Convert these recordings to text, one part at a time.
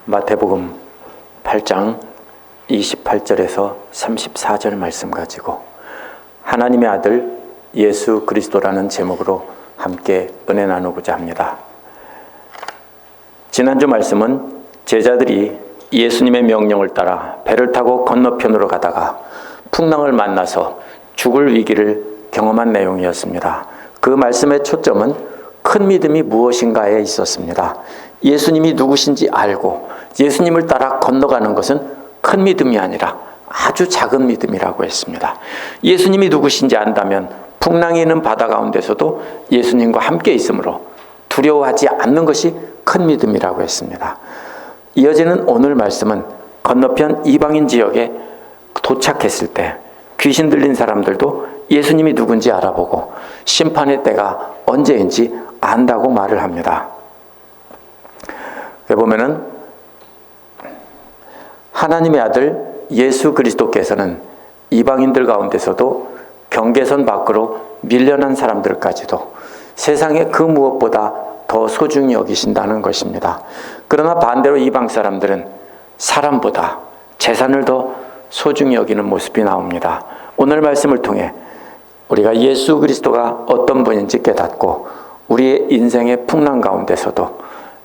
마태복음 8장 28절에서 34절 말씀 가지고 하나님의 아들 예수 그리스도라는 제목으로 함께 은혜 나누고자 합니다. 지난주 말씀은 제자들이 예수님의 명령을 따라 배를 타고 건너편으로 가다가 풍랑을 만나서 죽을 위기를 경험한 내용이었습니다. 그 말씀의 초점은 큰 믿음이 무엇인가에 있었습니다. 예수님이 누구신지 알고 예수님을 따라 건너가는 것은 큰 믿음이 아니라 아주 작은 믿음이라고 했습니다. 예수님이 누구신지 안다면 풍랑이 있는 바다 가운데서도 예수님과 함께 있으므로 두려워하지 않는 것이 큰 믿음이라고 했습니다. 이어지는 오늘 말씀은 건너편 이방인 지역에 도착했을 때 귀신 들린 사람들도 예수님이 누군지 알아보고 심판의 때가 언제인지 안다고 말을 합니다. 여기 보면은 하나님의 아들 예수 그리스도께서는 이방인들 가운데서도 경계선 밖으로 밀려난 사람들까지도 세상에 그 무엇보다 더 소중히 여기신다는 것입니다. 그러나 반대로 이방 사람들은 사람보다 재산을 더 소중히 여기는 모습이 나옵니다. 오늘 말씀을 통해 우리가 예수 그리스도가 어떤 분인지 깨닫고 우리의 인생의 풍랑 가운데서도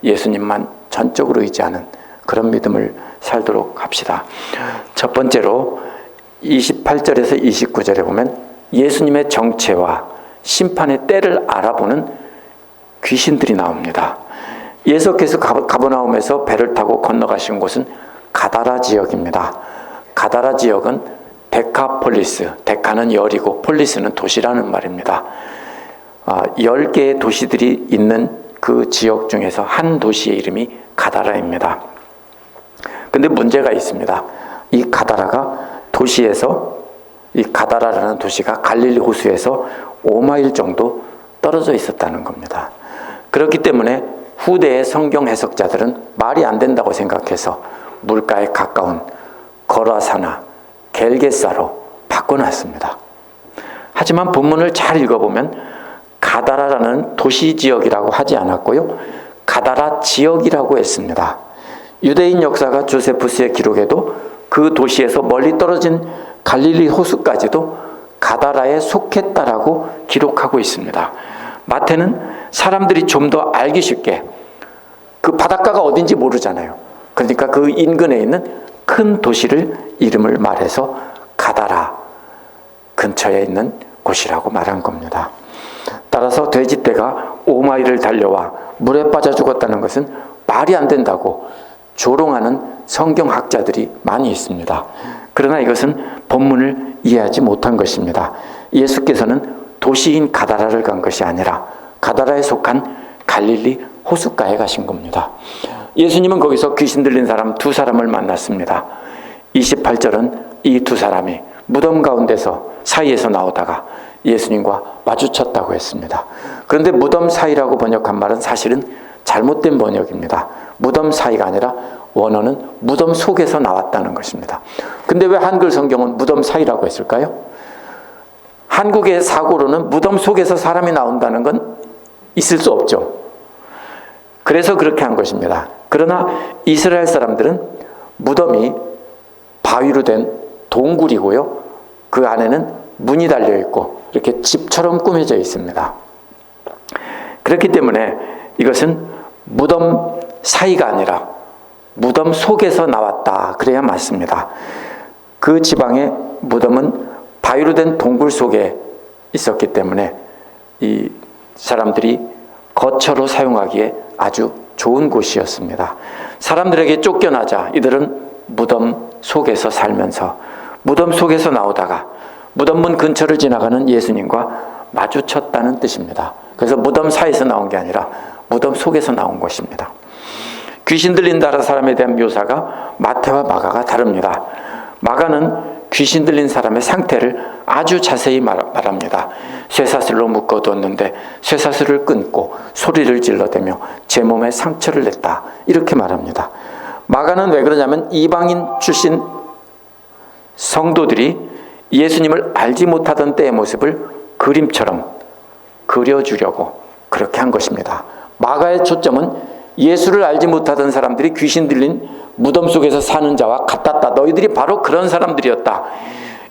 예수님만 전적으로 의지하는 그런 믿음을 살도록 합시다. 첫 번째로 28절에서 29절에 보면 예수님의 정체와 심판의 때를 알아보는 귀신들이 나옵니다. 예수께서 가버나움에서 배를 타고 건너가신 곳은 가다라 지역입니다. 가다라 지역은 데카폴리스, 데카는 열이고 폴리스는 도시라는 말입니다. 10개의 도시들이 있는 그 지역 중에서 한 도시의 이름이 가다라입니다. 근데 문제가 있습니다. 이 가다라가 도시에서, 이 가다라라는 도시가 갈릴리 호수에서 5마일 정도 떨어져 있었다는 겁니다. 그렇기 때문에 후대의 성경 해석자들은 말이 안 된다고 생각해서 물가에 가까운 거라사나 겔게사로 바꿔놨습니다. 하지만 본문을 잘 읽어보면 가다라라는 도시 지역이라고 하지 않았고요, 가다라 지역이라고 했습니다. 유대인 역사가 조세푸스의 기록에도 그 도시에서 멀리 떨어진 갈릴리 호수까지도 가다라에 속했다라고 기록하고 있습니다. 마태는 사람들이 좀 더 알기 쉽게, 그 바닷가가 어딘지 모르잖아요. 그러니까 그 인근에 있는 큰 도시를 이름을 말해서 가다라 근처에 있는 곳이라고 말한 겁니다. 따라서 돼지떼가 5마일을 달려와 물에 빠져 죽었다는 것은 말이 안 된다고 조롱하는 성경학자들이 많이 있습니다. 그러나 이것은 본문을 이해하지 못한 것입니다. 예수께서는 도시인 가다라를 간 것이 아니라 가다라에 속한 갈릴리 호숫가에 가신 겁니다. 예수님은 거기서 귀신 들린 사람 두 사람을 만났습니다. 28절은 이 두 사람이 무덤 가운데서 사이에서 나오다가 예수님과 마주쳤다고 했습니다. 그런데 무덤 사이라고 번역한 말은 사실은 잘못된 번역입니다. 무덤 사이가 아니라 원어는 무덤 속에서 나왔다는 것입니다. 근데 왜 한글 성경은 무덤 사이라고 했을까요? 한국의 사고로는 무덤 속에서 사람이 나온다는 건 있을 수 없죠. 그래서 그렇게 한 것입니다. 그러나 이스라엘 사람들은 무덤이 바위로 된 동굴이고요, 그 안에는 문이 달려있고 이렇게 집처럼 꾸며져 있습니다. 그렇기 때문에 이것은 무덤 사이가 아니라 무덤 속에서 나왔다 그래야 맞습니다. 그 지방의 무덤은 바위로 된 동굴 속에 있었기 때문에 이 사람들이 거처로 사용하기에 아주 좋은 곳이었습니다. 사람들에게 쫓겨나자 이들은 무덤 속에서 살면서 무덤 속에서 나오다가 무덤문 근처를 지나가는 예수님과 마주쳤다는 뜻입니다. 그래서 무덤 사이에서 나온 게 아니라 무덤 속에서 나온 것입니다. 귀신 들린 사람에 대한 묘사가 마태와 마가가 다릅니다. 마가는 귀신 들린 사람의 상태를 아주 자세히 말합니다. 쇠사슬로 묶어두었는데 쇠사슬을 끊고 소리를 질러대며 제 몸에 상처를 냈다, 이렇게 말합니다. 마가는 왜 그러냐면 이방인 출신 성도들이 예수님을 알지 못하던 때의 모습을 그림처럼 그려주려고 그렇게 한 것입니다. 마가의 초점은 예수를 알지 못하던 사람들이 귀신 들린 무덤 속에서 사는 자와 같았다. 너희들이 바로 그런 사람들이었다.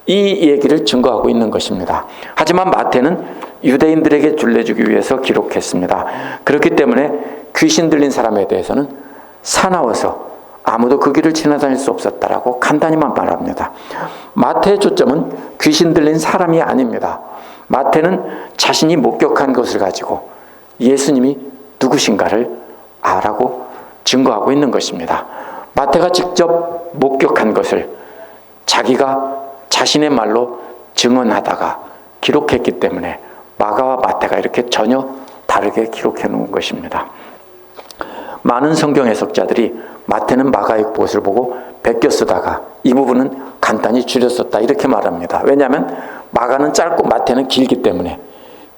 이 얘기를 증거하고 있는 것입니다. 하지만 마태는 유대인들에게 줄내주기 위해서 기록했습니다. 그렇기 때문에 귀신 들린 사람에 대해서는 사나워서 아무도 그 길을 지나다닐 수 없었다라고 간단히만 말합니다. 마태의 초점은 귀신 들린 사람이 아닙니다. 마태는 자신이 목격한 것을 가지고 예수님이 누구신가를 알라고 증거하고 있는 것입니다. 마태가 직접 목격한 것을 자기가 자신의 말로 증언하다가 기록했기 때문에 마가와 마태가 이렇게 전혀 다르게 기록해 놓은 것입니다. 많은 성경 해석자들이 마태는 마가의 것을 보고 베껴 쓰다가 이 부분은 간단히 줄여 썼다 이렇게 말합니다. 왜냐하면 마가는 짧고 마태는 길기 때문에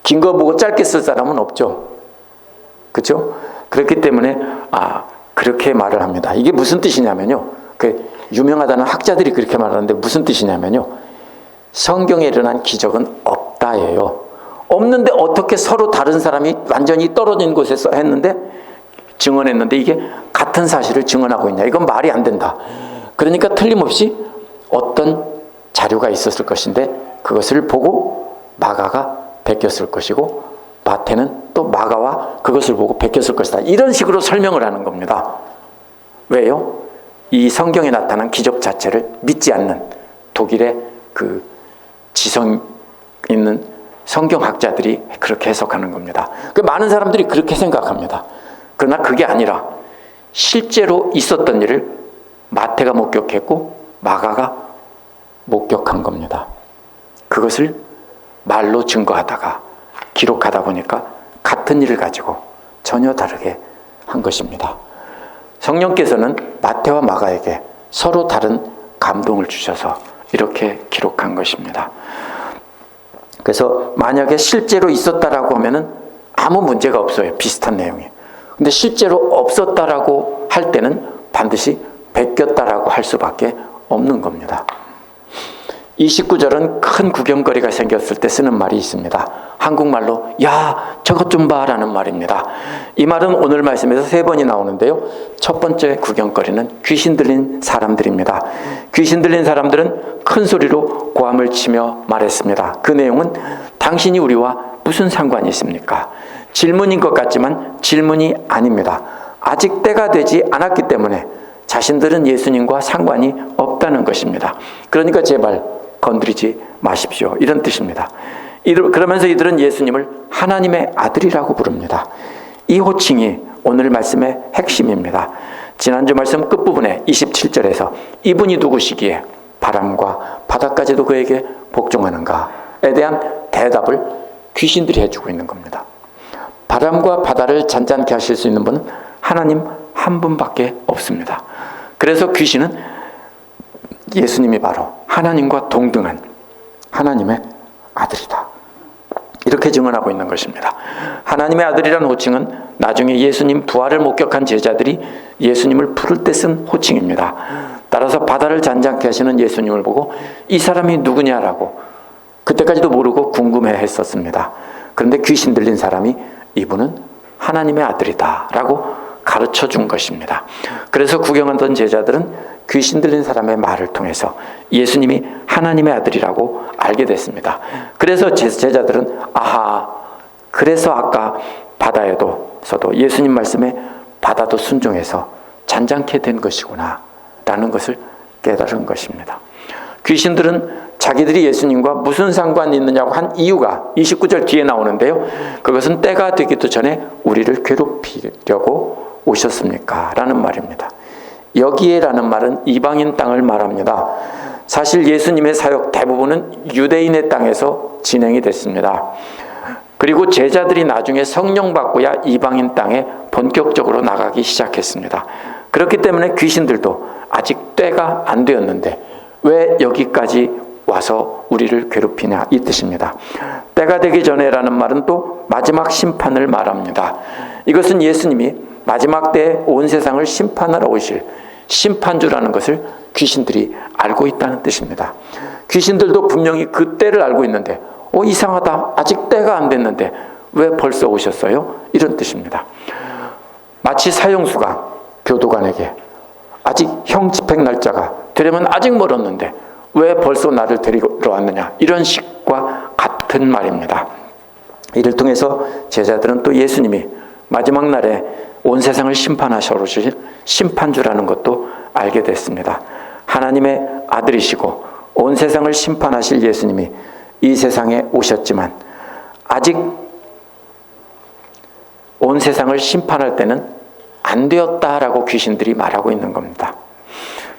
긴 거 보고 짧게 쓸 사람은 없죠. 그렇죠? 그렇기 때문에 그렇게 말을 합니다. 이게 무슨 뜻이냐면요. 유명하다는 학자들이 그렇게 말하는데 무슨 뜻이냐면요. 성경에 일어난 기적은 없다예요. 없는데 어떻게 서로 다른 사람이 완전히 떨어진 곳에서 증언했는데 이게 같은 사실을 증언하고 있냐. 이건 말이 안 된다. 그러니까 틀림없이 어떤 자료가 있었을 것인데 그것을 보고 마가가 베꼈을 것이고 마태는 또 마가와 그것을 보고 베꼈을 것이다. 이런 식으로 설명을 하는 겁니다. 왜요? 이 성경에 나타난 기적 자체를 믿지 않는 독일의 그 지성 있는 성경학자들이 그렇게 해석하는 겁니다. 많은 사람들이 그렇게 생각합니다. 그러나 그게 아니라 실제로 있었던 일을 마태가 목격했고 마가가 목격한 겁니다. 그것을 말로 증거하다가 기록하다 보니까 같은 일을 가지고 전혀 다르게 한 것입니다. 성령께서는 마태와 마가에게 서로 다른 감동을 주셔서 이렇게 기록한 것입니다. 그래서 만약에 실제로 있었다라고 하면은 아무 문제가 없어요. 비슷한 내용이. 근데 실제로 없었다라고 할 때는 반드시 베꼈다라고 할 수밖에 없는 겁니다. 이 19절은 큰 구경거리가 생겼을 때 쓰는 말이 있습니다. 한국말로 야 저것 좀 봐 라는 말입니다. 이 말은 오늘 말씀에서 3번이 나오는데요. 첫 번째 구경거리는 귀신 들린 사람들입니다. 귀신 들린 사람들은 큰 소리로 고함을 치며 말했습니다. 그 내용은 당신이 우리와 무슨 상관이 있습니까? 질문인 것 같지만 질문이 아닙니다. 아직 때가 되지 않았기 때문에 자신들은 예수님과 상관이 없다는 것입니다. 그러니까 제발 건드리지 마십시오. 이런 뜻입니다. 그러면서 이들은 예수님을 하나님의 아들이라고 부릅니다. 이 호칭이 오늘 말씀의 핵심입니다. 지난주 말씀 끝부분에 27절에서 이분이 누구시기에 바람과 바다까지도 그에게 복종하는가에 대한 대답을 귀신들이 해주고 있는 겁니다. 바람과 바다를 잔잔케 하실 수 있는 분은 하나님 한 분밖에 없습니다. 그래서 귀신은 예수님이 바로 하나님과 동등한 하나님의 아들이다. 이렇게 증언하고 있는 것입니다. 하나님의 아들이라는 호칭은 나중에 예수님 부활을 목격한 제자들이 예수님을 부를 때 쓴 호칭입니다. 따라서 바다를 잔잔케 하시는 예수님을 보고 이 사람이 누구냐라고 그때까지도 모르고 궁금해 했었습니다. 그런데 귀신 들린 사람이 이분은 하나님의 아들이다 라고 가르쳐 준 것입니다. 그래서 구경하던 제자들은 귀신 들린 사람의 말을 통해서 예수님이 하나님의 아들이라고 알게 됐습니다. 그래서 제자들은 그래서 아까 바다에서도 예수님 말씀에 바다도 순종해서 잔잔케 된 것이구나 라는 것을 깨달은 것입니다. 귀신들은 자기들이 예수님과 무슨 상관이 있느냐고 한 이유가 29절 뒤에 나오는데요. 그것은 때가 되기도 전에 우리를 괴롭히려고 오셨습니까? 라는 말입니다. 여기에라는 말은 이방인 땅을 말합니다. 사실 예수님의 사역 대부분은 유대인의 땅에서 진행이 됐습니다. 그리고 제자들이 나중에 성령 받고야 이방인 땅에 본격적으로 나가기 시작했습니다. 그렇기 때문에 귀신들도 아직 때가 안 되었는데 왜 여기까지 와서 우리를 괴롭히냐 이 뜻입니다. 때가 되기 전에라는 말은 또 마지막 심판을 말합니다. 이것은 예수님이 마지막 때에 온 세상을 심판하러 오실 심판주라는 것을 귀신들이 알고 있다는 뜻입니다. 귀신들도 분명히 그 때를 알고 있는데 이상하다. 아직 때가 안 됐는데 왜 벌써 오셨어요? 이런 뜻입니다. 마치 사형수가 교도관에게 아직 형 집행 날짜가 되려면 아직 멀었는데 왜 벌써 나를 데리러 왔느냐, 이런 식과 같은 말입니다. 이를 통해서 제자들은 또 예수님이 마지막 날에 온 세상을 심판하셔 오실 심판주라는 것도 알게 됐습니다. 하나님의 아들이시고 온 세상을 심판하실 예수님이 이 세상에 오셨지만 아직 온 세상을 심판할 때는 안 되었다라고 귀신들이 말하고 있는 겁니다.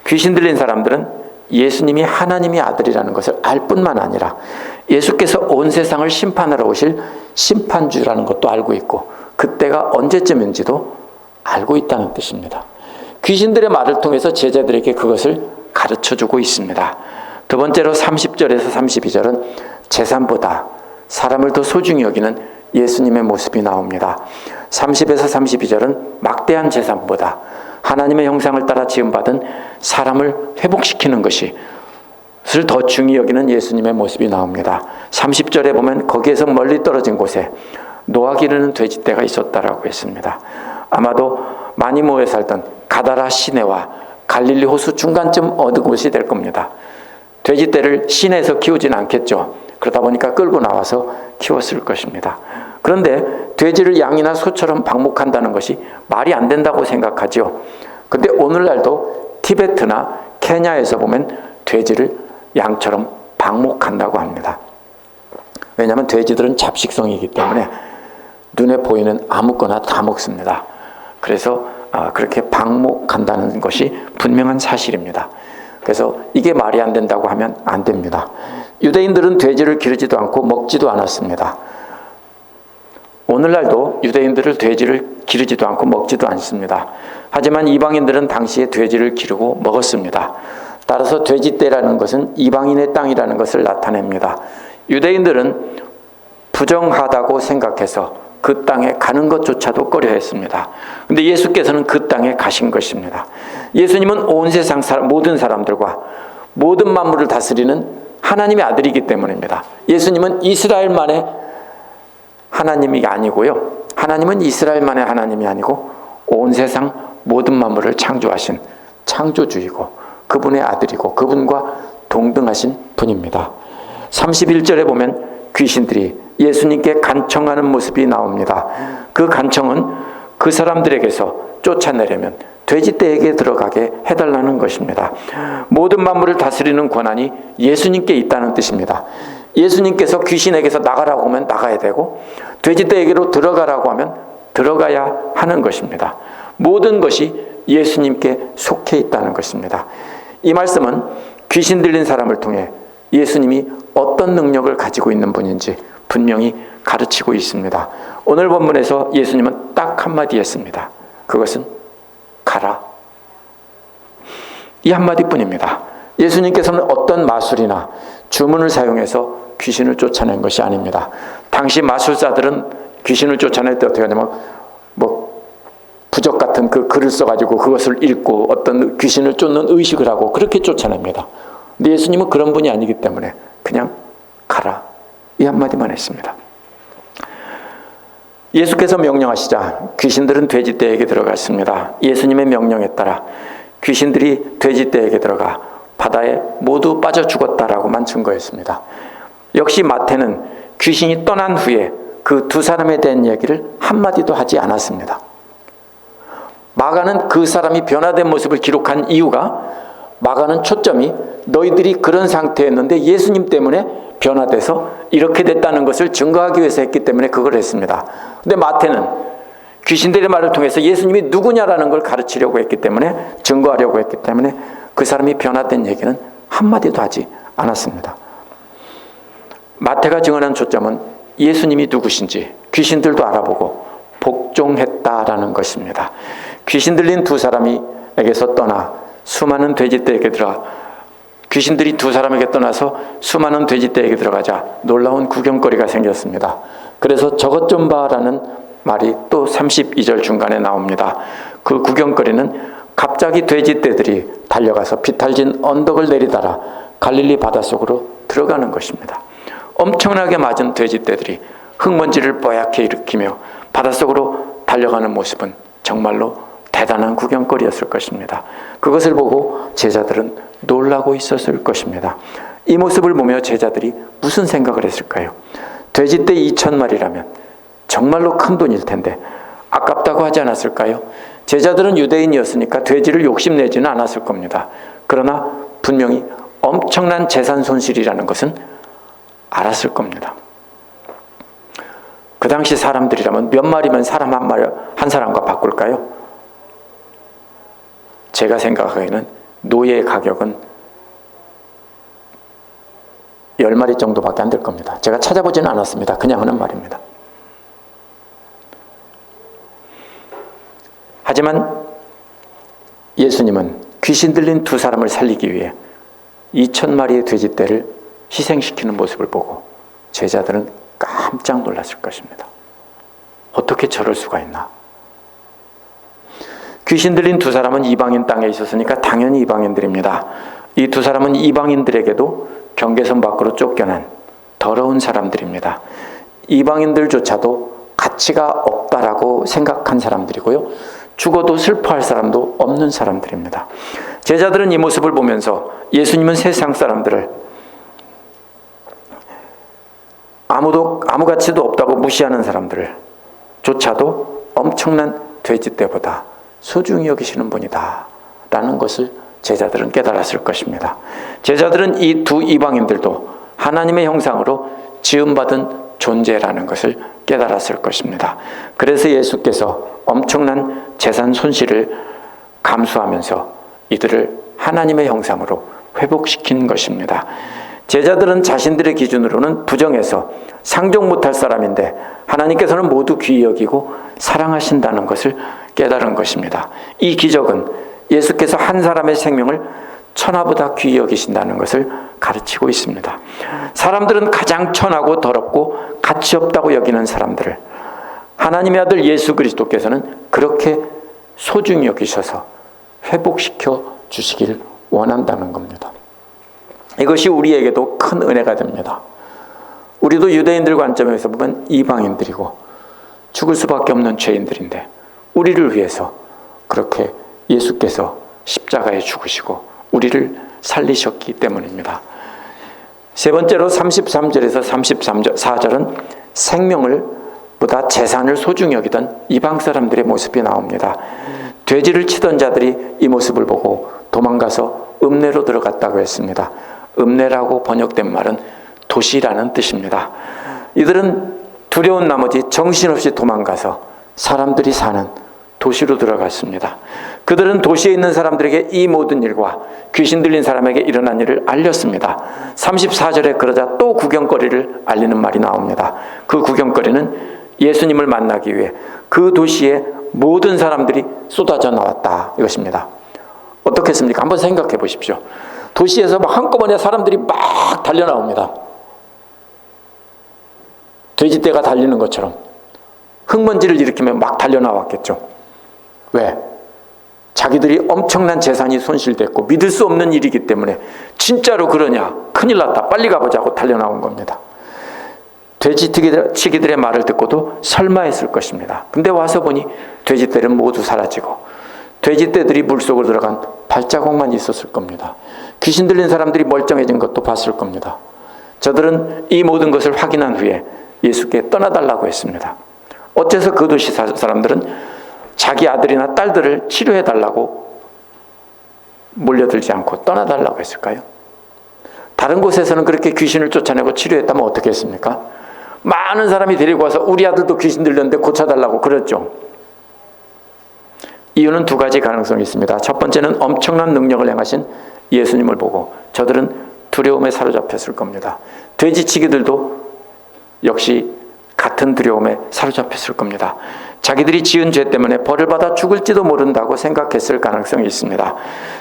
귀신 들린 사람들은 예수님이 하나님의 아들이라는 것을 알 뿐만 아니라 예수께서 온 세상을 심판하러 오실 심판주라는 것도 알고 있고 그때가 언제쯤인지도 알고 있다는 뜻입니다. 귀신들의 말을 통해서 제자들에게 그것을 가르쳐주고 있습니다. 두 번째로 30절에서 32절은 재산보다 사람을 더 소중히 여기는 예수님의 모습이 나옵니다. 30에서 32절은 막대한 재산보다 하나님의 형상을 따라 지음받은 사람을 회복시키는 것이 를 더 중히 여기는 예수님의 모습이 나옵니다. 30절에 보면 거기에서 멀리 떨어진 곳에 노아 기르는 돼지떼가 있었다라고 했습니다. 아마도 많이 모여 살던 가다라 시내와 갈릴리 호수 중간쯤 어느 곳이 될 겁니다. 돼지떼를 시내에서 키우진 않겠죠. 그러다 보니까 끌고 나와서 키웠을 것입니다. 그런데 돼지를 양이나 소처럼 방목한다는 것이 말이 안 된다고 생각하죠. 그런데 오늘날도 티베트나 케냐에서 보면 돼지를 양처럼 방목한다고 합니다. 왜냐하면 돼지들은 잡식성이기 때문에 눈에 보이는 아무거나 다 먹습니다. 그래서 그렇게 방목한다는 것이 분명한 사실입니다. 그래서 이게 말이 안 된다고 하면 안 됩니다. 유대인들은 돼지를 기르지도 않고 먹지도 않았습니다. 오늘날도 유대인들은 돼지를 기르지도 않고 먹지도 않습니다. 하지만 이방인들은 당시에 돼지를 기르고 먹었습니다. 따라서 돼지떼라는 것은 이방인의 땅이라는 것을 나타냅니다. 유대인들은 부정하다고 생각해서 그 땅에 가는 것조차도 꺼려했습니다. 그런데 예수께서는 그 땅에 가신 것입니다. 예수님은 온 세상 모든 사람들과 모든 만물을 다스리는 하나님의 아들이기 때문입니다. 예수님은 이스라엘만의 하나님이 아니고요. 하나님은 이스라엘만의 하나님이 아니고 온 세상 모든 만물을 창조하신 창조주이고 그분의 아들이고 그분과 동등하신 분입니다. 31절에 보면 귀신들이 예수님께 간청하는 모습이 나옵니다. 그 간청은 그 사람들에게서 쫓아내려면 돼지떼에게 들어가게 해달라는 것입니다. 모든 만물을 다스리는 권한이 예수님께 있다는 뜻입니다. 예수님께서 귀신에게서 나가라고 하면 나가야 되고 돼지떼에게로 들어가라고 하면 들어가야 하는 것입니다. 모든 것이 예수님께 속해 있다는 것입니다. 이 말씀은 귀신 들린 사람을 통해 예수님이 어떤 능력을 가지고 있는 분인지 분명히 가르치고 있습니다. 오늘 본문에서 예수님은 딱 한마디 했습니다. 그것은 가라. 이 한마디뿐입니다. 예수님께서는 어떤 마술이나 주문을 사용해서 귀신을 쫓아낸 것이 아닙니다. 당시 마술사들은 귀신을 쫓아낼 때 어떻게 하냐면 부적 같은 그 글을 써가지고 그것을 읽고 어떤 귀신을 쫓는 의식을 하고 그렇게 쫓아냅니다. 근데 예수님은 그런 분이 아니기 때문에 그냥 가라. 이 한마디만 했습니다. 예수께서 명령하시자 귀신들은 돼지떼에게 들어갔습니다. 예수님의 명령에 따라 귀신들이 돼지떼에게 들어가 바다에 모두 빠져 죽었다라고만 증거했습니다. 역시 마태는 귀신이 떠난 후에 그 두 사람에 대한 얘기를 한마디도 하지 않았습니다. 마가는 그 사람이 변화된 모습을 기록한 이유가 마가는 초점이 너희들이 그런 상태였는데 예수님 때문에 변화돼서 이렇게 됐다는 것을 증거하기 위해서 했기 때문에 그걸 했습니다. 근데 마태는 귀신들의 말을 통해서 예수님이 누구냐라는 걸 가르치려고 했기 때문에 증거하려고 했기 때문에 그 사람이 변화된 얘기는 한마디도 하지 않았습니다. 마태가 증언한 초점은 예수님이 누구신지 귀신들도 알아보고 복종했다라는 것입니다. 귀신 들린 두 사람에게서 떠나 수많은 돼지떼에게 들어가 귀신들이 두 사람에게 떠나서 수많은 돼지떼에게 들어가자 놀라운 구경거리가 생겼습니다. 그래서 저것 좀 봐라는 말이 또 32절 중간에 나옵니다. 그 구경거리는 갑자기 돼지떼들이 달려가서 비탈진 언덕을 내리다라 갈릴리 바닷속으로 들어가는 것입니다. 엄청나게 맞은 돼지떼들이 흙먼지를 뽀얗게 일으키며 바닷속으로 달려가는 모습은 정말로 대단한 구경거리였을 것입니다. 그것을 보고 제자들은 놀라고 있었을 것입니다. 이 모습을 보며 제자들이 무슨 생각을 했을까요? 돼지떼 2,000마리라면 정말로 큰 돈일 텐데 아깝다고 하지 않았을까요? 제자들은 유대인이었으니까 돼지를 욕심내지는 않았을 겁니다. 그러나 분명히 엄청난 재산 손실이라는 것은 알았을 겁니다. 그 당시 사람들이라면 몇 마리면 사람 한 사람과 바꿀까요? 제가 생각하기에는 노예의 가격은 10마리 정도밖에 안 될 겁니다. 제가 찾아보지는 않았습니다. 그냥 하는 말입니다. 하지만 예수님은 귀신 들린 두 사람을 살리기 위해 2,000마리의 돼지떼를 희생시키는 모습을 보고 제자들은 깜짝 놀랐을 것입니다. 어떻게 저럴 수가 있나? 귀신 들린 두 사람은 이방인 땅에 있었으니까 당연히 이방인들입니다. 이 두 사람은 이방인들에게도 경계선 밖으로 쫓겨난 더러운 사람들입니다. 이방인들조차도 가치가 없다라고 생각한 사람들이고요. 죽어도 슬퍼할 사람도 없는 사람들입니다. 제자들은 이 모습을 보면서 예수님은 세상 사람들을 아무 가치도 없다고 무시하는 사람들을 조차도 엄청난 돼지떼보다 소중히 여기시는 분이다 라는 것을 제자들은 깨달았을 것입니다. 제자들은 이 두 이방인들도 하나님의 형상으로 지음받은 존재라는 것을 깨달았을 것입니다. 그래서 예수께서 엄청난 재산 손실을 감수하면서 이들을 하나님의 형상으로 회복시킨 것입니다. 제자들은 자신들의 기준으로는 부정해서 상종 못할 사람인데 하나님께서는 모두 귀히 여기고 사랑하신다는 것을 깨달은 것입니다. 이 기적은 예수께서 한 사람의 생명을 천하보다 귀히 여기신다는 것을 가르치고 있습니다. 사람들은 가장 천하고 더럽고 가치 없다고 여기는 사람들을 하나님의 아들 예수 그리스도께서는 그렇게 소중히 여기셔서 회복시켜 주시길 원한다는 겁니다. 이것이 우리에게도 큰 은혜가 됩니다. 우리도 유대인들 관점에서 보면 이방인들이고 죽을 수밖에 없는 죄인들인데 우리를 위해서 그렇게 예수께서 십자가에 죽으시고 우리를 살리셨기 때문입니다. 세 번째로 33절에서 34절은 생명을 보다 재산을 소중히 여기던 이방 사람들의 모습이 나옵니다. 돼지를 치던 자들이 이 모습을 보고 도망가서 읍내로 들어갔다고 했습니다. 읍내라고 번역된 말은 도시라는 뜻입니다. 이들은 두려운 나머지 정신없이 도망가서 사람들이 사는 도시로 들어갔습니다. 그들은 도시에 있는 사람들에게 이 모든 일과 귀신 들린 사람에게 일어난 일을 알렸습니다. 34절에 그러자 또 구경거리를 알리는 말이 나옵니다. 그 구경거리는 예수님을 만나기 위해 그 도시에 모든 사람들이 쏟아져 나왔다 이것입니다. 어떻겠습니까? 한번 생각해 보십시오. 도시에서 막 한꺼번에 사람들이 막 달려나옵니다. 돼지떼가 달리는 것처럼 흙먼지를 일으키며 막 달려나왔겠죠. 왜? 자기들이 엄청난 재산이 손실됐고 믿을 수 없는 일이기 때문에 진짜로 그러냐? 큰일 났다. 빨리 가보자고 달려나온 겁니다. 돼지치기들의 말을 듣고도 설마했을 것입니다. 근데 와서 보니 돼지떼는 모두 사라지고 돼지떼들이 물속으로 들어간 발자국만 있었을 겁니다. 귀신 들린 사람들이 멀쩡해진 것도 봤을 겁니다. 저들은 이 모든 것을 확인한 후에 예수께 떠나달라고 했습니다. 어째서 그 도시 사람들은 자기 아들이나 딸들을 치료해달라고 몰려들지 않고 떠나달라고 했을까요? 다른 곳에서는 그렇게 귀신을 쫓아내고 치료했다면 어떻게 했습니까? 많은 사람이 데리고 와서 우리 아들도 귀신 들렸는데 고쳐달라고 그랬죠. 이유는 두 가지 가능성이 있습니다. 첫 번째는 엄청난 능력을 행하신 예수님을 보고 저들은 두려움에 사로잡혔을 겁니다. 돼지치기들도 역시 같은 두려움에 사로잡혔을 겁니다. 자기들이 지은 죄 때문에 벌을 받아 죽을지도 모른다고 생각했을 가능성이 있습니다.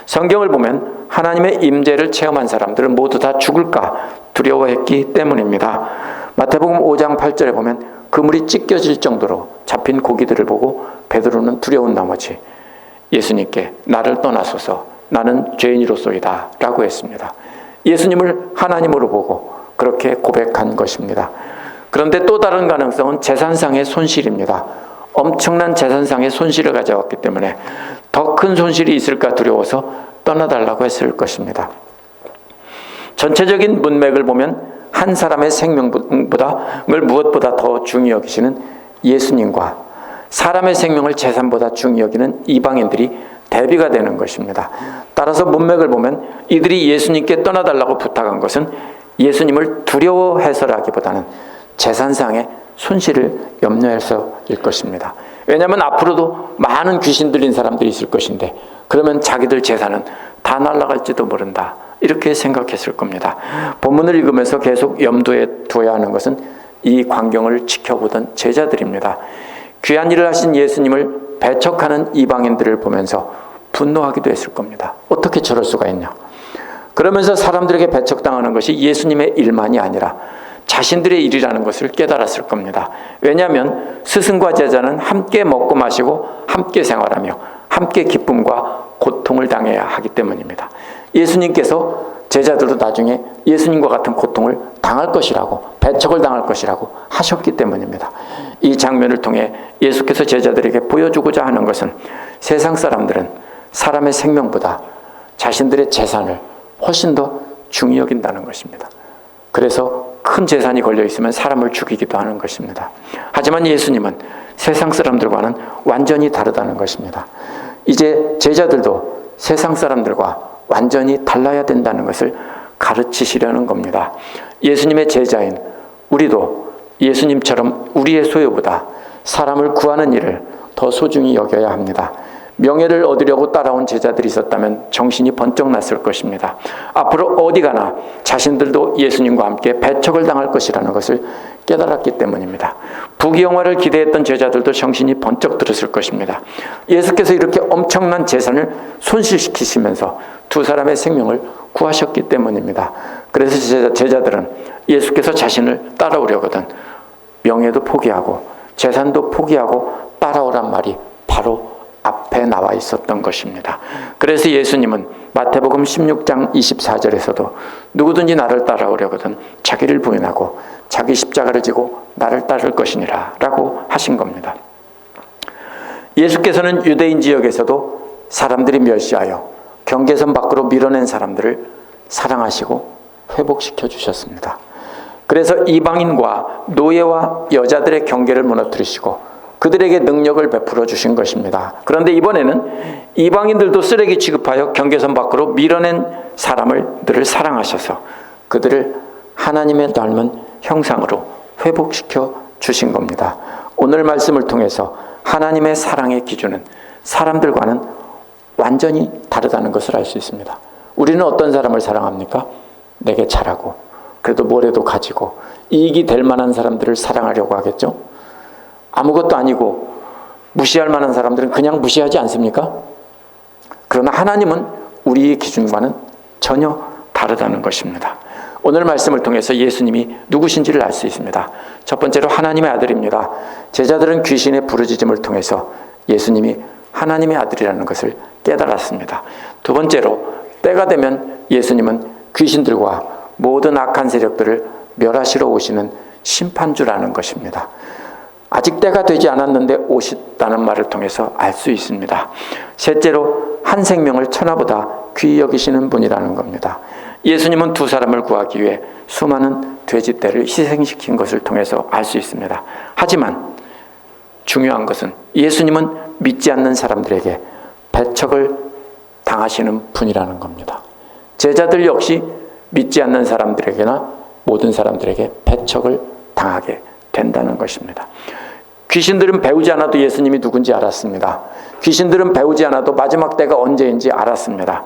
성경을 보면 하나님의 임재를 체험한 사람들은 모두 다 죽을까 두려워했기 때문입니다. 마태복음 5장 8절에 보면 그물이 찢겨질 정도로 잡힌 고기들을 보고 베드로는 두려운 나머지 예수님께 나를 떠나소서 나는 죄인이로소이다 라고 했습니다. 예수님을 하나님으로 보고 그렇게 고백한 것입니다. 그런데 또 다른 가능성은 재산상의 손실입니다. 엄청난 재산상의 손실을 가져왔기 때문에 더 큰 손실이 있을까 두려워서 떠나달라고 했을 것입니다. 전체적인 문맥을 보면 한 사람의 생명을 무엇보다 더 중히 여기시는 예수님과 사람의 생명을 재산보다 중히 여기는 이방인들이 대비가 되는 것입니다. 따라서 문맥을 보면 이들이 예수님께 떠나달라고 부탁한 것은 예수님을 두려워해서라기보다는 재산상의 손실을 염려해서일 것입니다. 왜냐하면 앞으로도 많은 귀신 들린 사람들이 있을 것인데 그러면 자기들 재산은 다 날아갈지도 모른다, 이렇게 생각했을 겁니다. 본문을 읽으면서 계속 염두에 두어야 하는 것은 이 광경을 지켜보던 제자들입니다. 귀한 일을 하신 예수님을 배척하는 이방인들을 보면서 분노하기도 했을 겁니다. 어떻게 저럴 수가 있냐. 그러면서 사람들에게 배척당하는 것이 예수님의 일만이 아니라 자신들의 일이라는 것을 깨달았을 겁니다. 왜냐하면 스승과 제자는 함께 먹고 마시고 함께 생활하며 함께 기쁨과 고통을 당해야 하기 때문입니다. 예수님께서 제자들도 나중에 예수님과 같은 고통을 당할 것이라고, 배척을 당할 것이라고 하셨기 때문입니다. 이 장면을 통해 예수께서 제자들에게 보여주고자 하는 것은 세상 사람들은 사람의 생명보다 자신들의 재산을 훨씬 더 중히 여긴다는 것입니다. 그래서 큰 재산이 걸려 있으면 사람을 죽이기도 하는 것입니다. 하지만 예수님은 세상 사람들과는 완전히 다르다는 것입니다. 이제 제자들도 세상 사람들과 완전히 달라야 된다는 것을 가르치시려는 겁니다. 예수님의 제자인 우리도 예수님처럼 우리의 소유보다 사람을 구하는 일을 더 소중히 여겨야 합니다. 명예를 얻으려고 따라온 제자들이 있었다면 정신이 번쩍 났을 것입니다. 앞으로 어디 가나 자신들도 예수님과 함께 배척을 당할 것이라는 것을 깨달았기 때문입니다. 부귀영화를 기대했던 제자들도 정신이 번쩍 들었을 것입니다. 예수께서 이렇게 엄청난 재산을 손실시키시면서 두 사람의 생명을 구하셨기 때문입니다. 그래서 제자들은 예수께서 자신을 따라오려거든 명예도 포기하고 재산도 포기하고 따라오란 말이 바로 앞에 나와 있었던 것입니다. 그래서 예수님은 마태복음 16장 24절에서도 누구든지 나를 따라오려거든 자기를 부인하고 자기 십자가를 지고 나를 따를 것이니라 라고 하신 겁니다. 예수께서는 유대인 지역에서도 사람들이 멸시하여 경계선 밖으로 밀어낸 사람들을 사랑하시고 회복시켜 주셨습니다. 그래서 이방인과 노예와 여자들의 경계를 무너뜨리시고 그들에게 능력을 베풀어 주신 것입니다. 그런데 이번에는 이방인들도 쓰레기 취급하여 경계선 밖으로 밀어낸 사람들을 사랑하셔서 그들을 하나님의 닮은 형상으로 회복시켜 주신 겁니다. 오늘 말씀을 통해서 하나님의 사랑의 기준은 사람들과는 완전히 다르다는 것을 알 수 있습니다. 우리는 어떤 사람을 사랑합니까? 내게 잘하고 그래도 뭐라도 가지고 이익이 될 만한 사람들을 사랑하려고 하겠죠? 아무것도 아니고 무시할 만한 사람들은 그냥 무시하지 않습니까? 그러나 하나님은 우리의 기준과는 전혀 다르다는 것입니다. 오늘 말씀을 통해서 예수님이 누구신지를 알 수 있습니다. 첫 번째로 하나님의 아들입니다. 제자들은 귀신의 부르짖음을 통해서 예수님이 하나님의 아들이라는 것을 깨달았습니다. 두 번째로 때가 되면 예수님은 귀신들과 모든 악한 세력들을 멸하시러 오시는 심판주라는 것입니다. 아직 때가 되지 않았는데 오셨다는 말을 통해서 알 수 있습니다. 셋째로 한 생명을 천하보다 귀히 여기시는 분이라는 겁니다. 예수님은 두 사람을 구하기 위해 수많은 돼지떼를 희생시킨 것을 통해서 알 수 있습니다. 하지만 중요한 것은 예수님은 믿지 않는 사람들에게 배척을 당하시는 분이라는 겁니다. 제자들 역시 믿지 않는 사람들에게나 모든 사람들에게 배척을 당하게 된다는 것입니다. 귀신들은 배우지 않아도 예수님이 누군지 알았습니다. 귀신들은 배우지 않아도 마지막 때가 언제인지 알았습니다.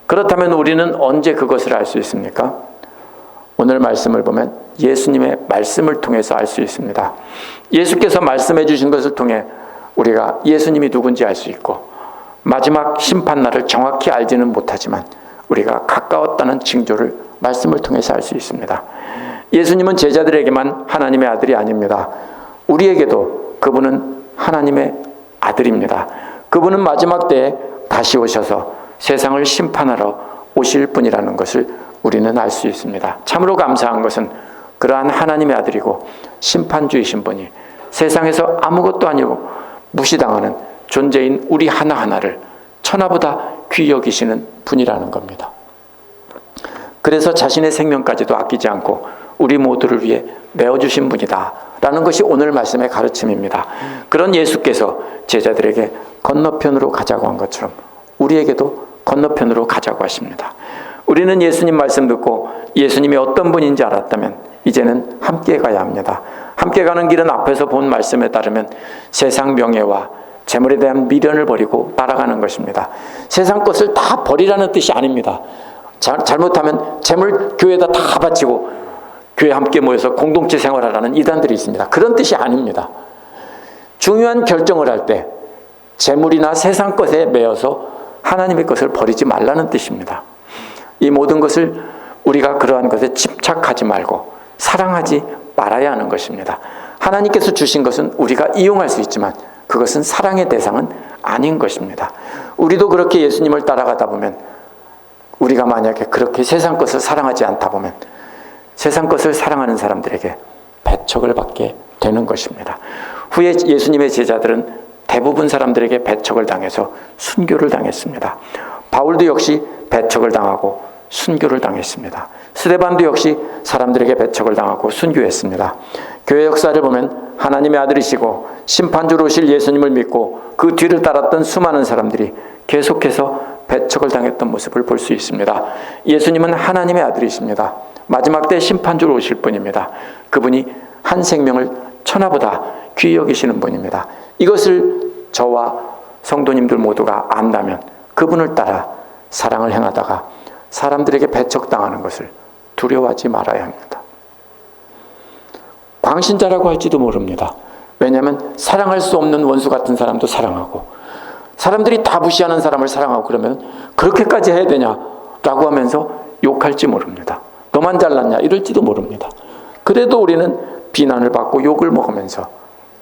그렇다면 우리는 언제 그것을 알 수 있습니까? 오늘 말씀을 보면 예수님의 말씀을 통해서 알 수 있습니다. 예수께서 말씀해 주신 것을 통해 우리가 예수님이 누군지 알 수 있고 마지막 심판날을 정확히 알지는 못하지만 우리가 가까웠다는 징조를 말씀을 통해서 알 수 있습니다. 예수님은 제자들에게만 하나님의 아들이 아닙니다. 우리에게도 그분은 하나님의 아들입니다. 그분은 마지막 때에 다시 오셔서 세상을 심판하러 오실 분이라는 것을 우리는 알 수 있습니다. 참으로 감사한 것은 그러한 하나님의 아들이고 심판주이신 분이 세상에서 아무것도 아니고 무시당하는 존재인 우리 하나하나를 천하보다 귀히 여기시는 분이라는 겁니다. 그래서 자신의 생명까지도 아끼지 않고 우리 모두를 위해 내어주신 분이다 라는 것이 오늘 말씀의 가르침입니다. 그런 예수께서 제자들에게 건너편으로 가자고 한 것처럼 우리에게도 건너편으로 가자고 하십니다. 우리는 예수님 말씀 듣고 예수님이 어떤 분인지 알았다면 이제는 함께 가야 합니다. 함께 가는 길은 앞에서 본 말씀에 따르면 세상 명예와 재물에 대한 미련을 버리고 따라가는 것입니다. 세상 것을 다 버리라는 뜻이 아닙니다. 잘못하면 재물 교회에다 다 바치고 교회 함께 모여서 공동체 생활하라는 이단들이 있습니다. 그런 뜻이 아닙니다. 중요한 결정을 할 때 재물이나 세상 것에 매여서 하나님의 것을 버리지 말라는 뜻입니다. 이 모든 것을 우리가 그러한 것에 집착하지 말고 사랑하지 말아야 하는 것입니다. 하나님께서 주신 것은 우리가 이용할 수 있지만 그것은 사랑의 대상은 아닌 것입니다. 우리도 그렇게 예수님을 따라가다 보면 우리가 만약에 그렇게 세상 것을 사랑하지 않다 보면 세상 것을 사랑하는 사람들에게 배척을 받게 되는 것입니다. 후에 예수님의 제자들은 대부분 사람들에게 배척을 당해서 순교를 당했습니다. 바울도 역시 배척을 당하고 순교를 당했습니다. 스데반도 역시 사람들에게 배척을 당하고 순교했습니다. 교회 역사를 보면 하나님의 아들이시고 심판주로 오실 예수님을 믿고 그 뒤를 따랐던 수많은 사람들이 계속해서 배척을 당했던 모습을 볼 수 있습니다. 예수님은 하나님의 아들이십니다. 마지막 때 심판주로 오실 분입니다. 그분이 한 생명을 천하보다 귀히 여기시는 분입니다. 이것을 저와 성도님들 모두가 안다면 그분을 따라 사랑을 행하다가 사람들에게 배척당하는 것을 두려워하지 말아야 합니다. 광신자라고 할지도 모릅니다. 왜냐하면 사랑할 수 없는 원수 같은 사람도 사랑하고 사람들이 다 무시하는 사람을 사랑하고 그러면 그렇게까지 해야 되냐라고 하면서 욕할지 모릅니다. 너만 잘났냐 이럴지도 모릅니다. 그래도 우리는 비난을 받고 욕을 먹으면서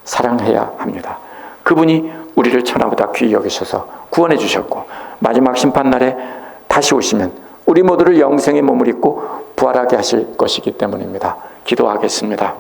사랑해야 합니다. 그분이 우리를 천하보다 귀히 여기셔서 구원해 주셨고 마지막 심판날에 다시 오시면 우리 모두를 영생의 몸을 입고 부활하게 하실 것이기 때문입니다. 기도하겠습니다.